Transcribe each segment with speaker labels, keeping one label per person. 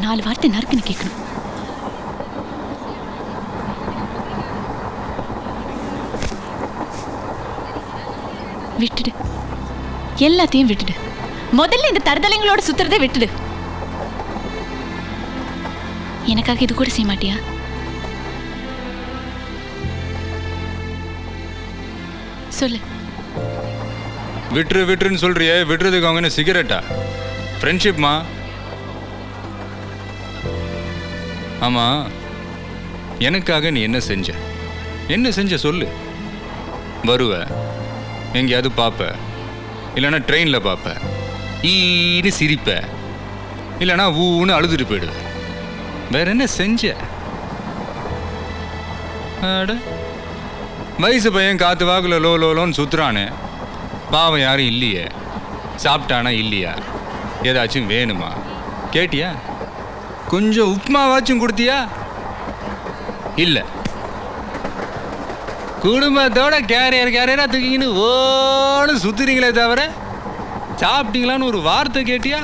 Speaker 1: 4 வார்த்தை நறுக்குன்னு கேட்கணும். விட்டுடு, எல்லாத்தையும் விட்டுடு. முதல்ல இந்த தருதலைங்களோட சுத்துறதை விட்டுடு. எனக்காக இது கூட செய்ய மாட்டியா? சொல்லு.
Speaker 2: விட்டுரு விட்டுருன்னு சொல்றியே, விட்டுறதுக்கு அவங்க என்ன சிகரெட்டா? ஃப்ரெண்ட்ஷிப்மா. ஆமா, எனக்காக நீ என்ன செஞ்ச சொல்லு. வருவ, எங்கேயாவது பார்ப்ப, இல்லைன்னா ட்ரெயினில் பார்ப்ப, ஈன்னு சிரிப்ப, இல்லைன்னா ஊன்னு அழுதுட்டு போயிடுவ. வேற என்ன செஞ்ச? வயசு பையன் காத்து வாக்குல லோ லோன்னு சுத்துறானே, பாவம் யாரும் இல்லையே. சாப்பிட்டானா இல்லையா? ஏதாச்சும் வேணுமா கேட்டியா? கொஞ்சம் உப்புமாவாச்சும் கொடுத்தியா? இல்லை. குடும்பத்தோட கேரியரா தூக்கின்னு ஓன்னு சுத்துறீங்களே தவிர சாப்பிட்டீங்களான்னு ஒரு வார்த்தை கேட்டியா?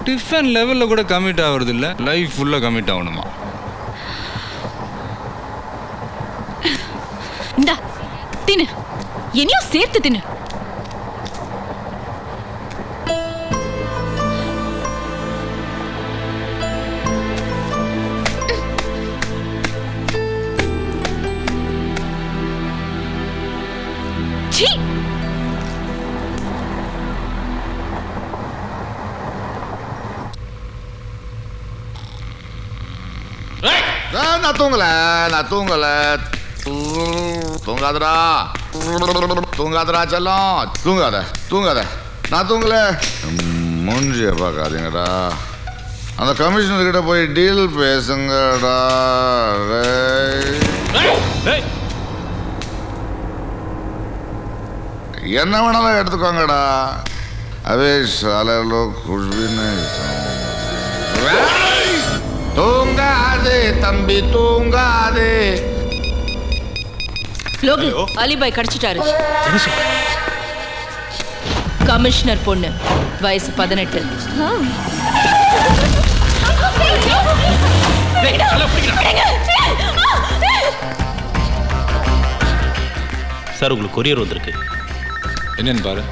Speaker 2: டிஃபன் லெவலில் கூட கமிட் ஆகுறது இல்லை, லைஃப் ஃபுல்லாக கமிட் ஆகணுமா?
Speaker 1: இந்தா தின்னு, என்னையும் சேர்த்து தின்னு.
Speaker 3: நான் தூங்கல. தூங்காதடா செல்லம், தூங்காத. நான் தூங்கல. மூஞ்சிய பார்க்காதீங்கடா. அந்த கமிஷனர் கிட்ட போய் டீல் பேசுங்கடா. என்ன வேணாலும் எடுத்துக்கோங்கடா. अबे साले लोग कुछ भी नहीं तूंगा दे तंबी तूंगा दे
Speaker 4: लोग अलीबाई कடிச்சிட்டாரு கமிஷனர் பொண்ணு வயசு 18
Speaker 5: சார் உங்களுக்கு கொரியர் வந்திருக்கு
Speaker 2: என்னன்னு பாரு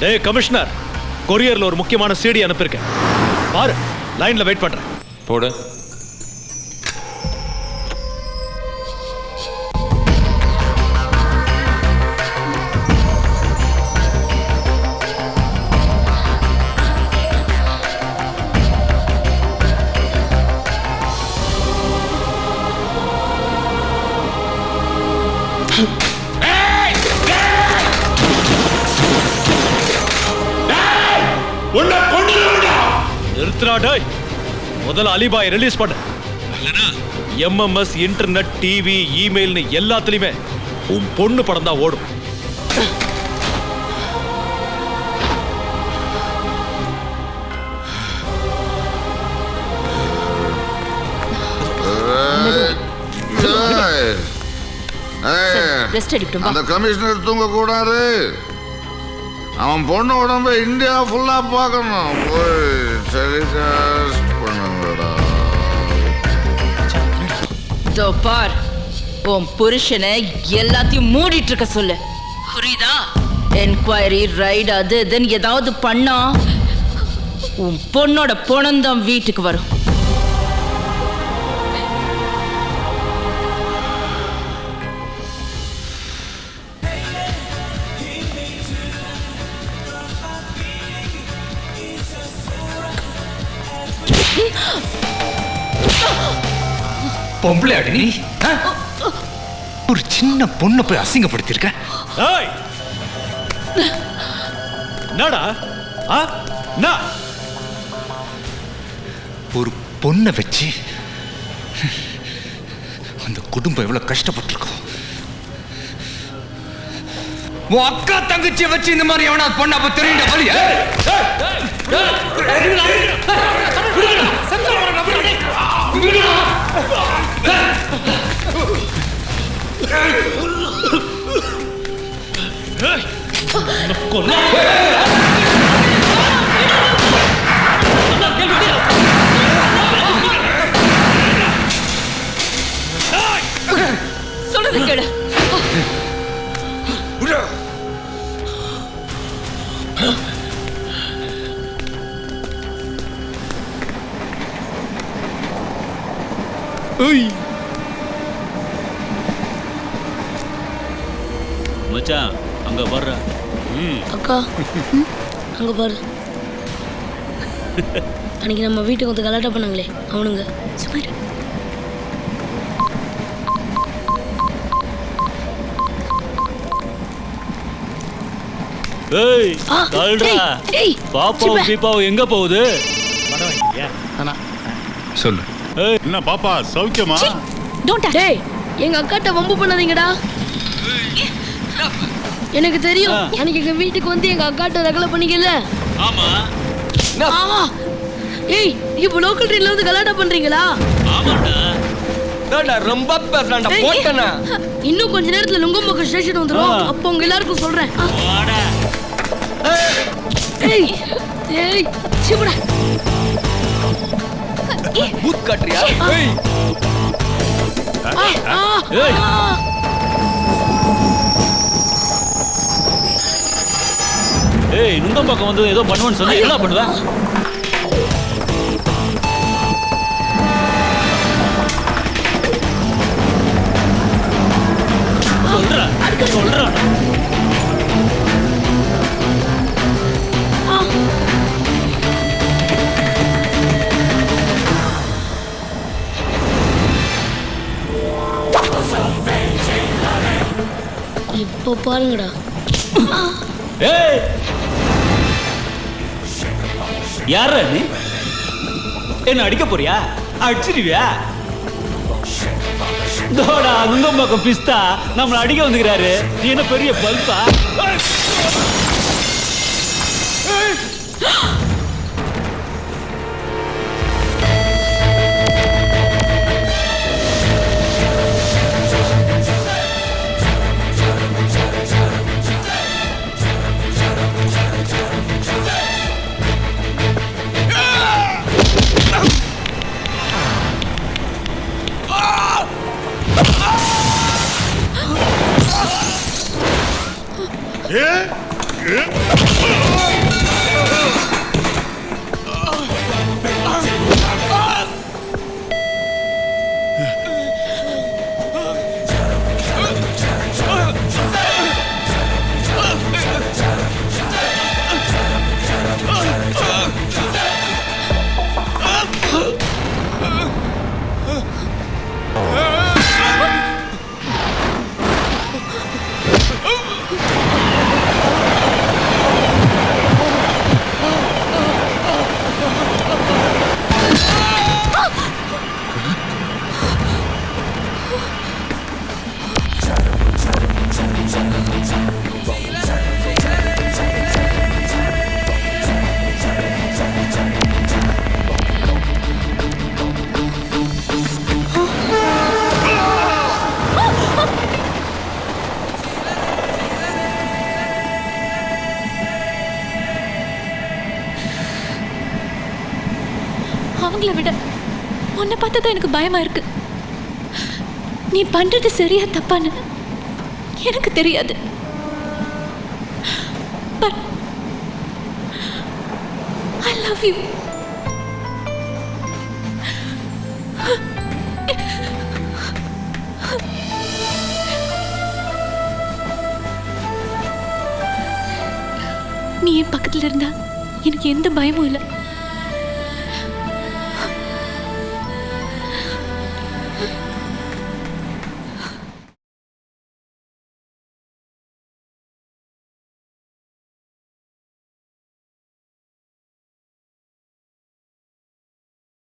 Speaker 5: டேய் கமிஷனர் கொரியர்ல ஒரு முக்கியமான சிடி அனுப்பியிருக்கேன் பாரு லைன்ல வெயிட் பண்றேன்
Speaker 2: போடு
Speaker 5: முதல்ல அலிபாய் ரிலீஸ் பண்ண எம்எம்எஸ் இன்டர்நெட் டிவி இமெயில் எல்லாத்துலயுமே உன் பொண்ணு படம் தான் ஓடும்
Speaker 3: அந்த கமிஷனர் தூங்க கூடாது அவன் பொண்ணு உடம்ப இந்தியா ஃபுல்லா பார்க்கணும் பண்ணுங்கடா
Speaker 4: பார் உன் புருஷனை எல்லாத்தையும் மூடிட்டு இருக்க சொல்லு புரியுதா என்கொயரி ரைட் அது இதுன்னு ஏதாவது பண்ணா உன் பொண்ணோட பொணந்தான் வீட்டுக்கு வரும்
Speaker 2: பொம்பளை அடி நீ ஒரு சின்ன பொண்ணை போய் அசிங்கப்படுத்திருக்க ஒரு பொண்ணை வச்சு அந்த குடும்பம் எவ்வளவு கஷ்டப்பட்டிருக்கும் உன் அக்கா தங்கச்சியை வச்சு இந்த மாதிரி எவனா பொண்ணை அப்ப தெரியுண்ட வழி
Speaker 5: மச்சான் அங்க வர்ற.
Speaker 6: அக்கா அங்க பாரு. அன்னைக்கு நம்ம வீட்டுக்கு வந்து கலாட்டா பண்ணாங்களே அவனுங்க.
Speaker 1: சுமார்.
Speaker 5: ஏய்
Speaker 6: ஆ,
Speaker 5: தள்ளுடா.
Speaker 6: ஏய், ஏய்,
Speaker 5: பாப்பாவும்
Speaker 6: சிப்பா.
Speaker 5: பீப்பாவும் எங்க போகுது?
Speaker 2: சொல்லு.
Speaker 5: ஏய்
Speaker 7: என்ன பாப்பா சௌக்கியமா?
Speaker 1: டோன்ட்
Speaker 6: டேய் எங்க அக்காட்ட வம்பு பண்ணாதீங்கடா. எனக்கு தெரியும் அன்னைக்கு எங்க வீட்டுக்கு வந்து எங்க அக்காட்ட ரகலை பண்ணிக்கல.
Speaker 5: ஆமா.
Speaker 6: ஆமா. ஏய் இப்போ லோக்கல் ட்ரெயின்ல வந்து கலாட்டா பண்றீங்களா?
Speaker 5: ஆமாடா.
Speaker 8: ரொம்ப பேசுறான்டா போட்டனா.
Speaker 6: இன்னும் கொஞ்ச நேரத்துல லுங்கம்பக்கம் ஸ்டேஷன் வந்துரும். அப்போ உங்க எல்லாருக்கும் சொல்றேன்.
Speaker 5: வாடா.
Speaker 6: ஏய் ஏய் சிவடா.
Speaker 8: பூத் காட்றியா? ஏய்
Speaker 5: ஏய். ஏய் நுங்கம் பக்கம் வந்து ஏதோ பண்ணுவேன்னு சொன்னா என்ன பண்ணுவ? சொல்றா.
Speaker 6: இப்போ பாருங்கடா.
Speaker 5: ஏய் யாரா நீ? என்ன அடிக்க போறியா? அடிச்சிருவியா? தோடா நுங்கம் பக்கம் பிஸ்தா நம்மள அடிக்க வந்துக்கிறாரு. நீ என்ன பெரிய பல்பா?
Speaker 1: அவங்கள விட உன்னை பார்த்தா தான் எனக்கு பயமா இருக்கு. நீ பண்றது சரியா தப்பான்னு எனக்கு தெரியாது. But I love you. நீ என் பக்கத்துல இருந்தா எனக்கு எந்த பயமும் இல்லை.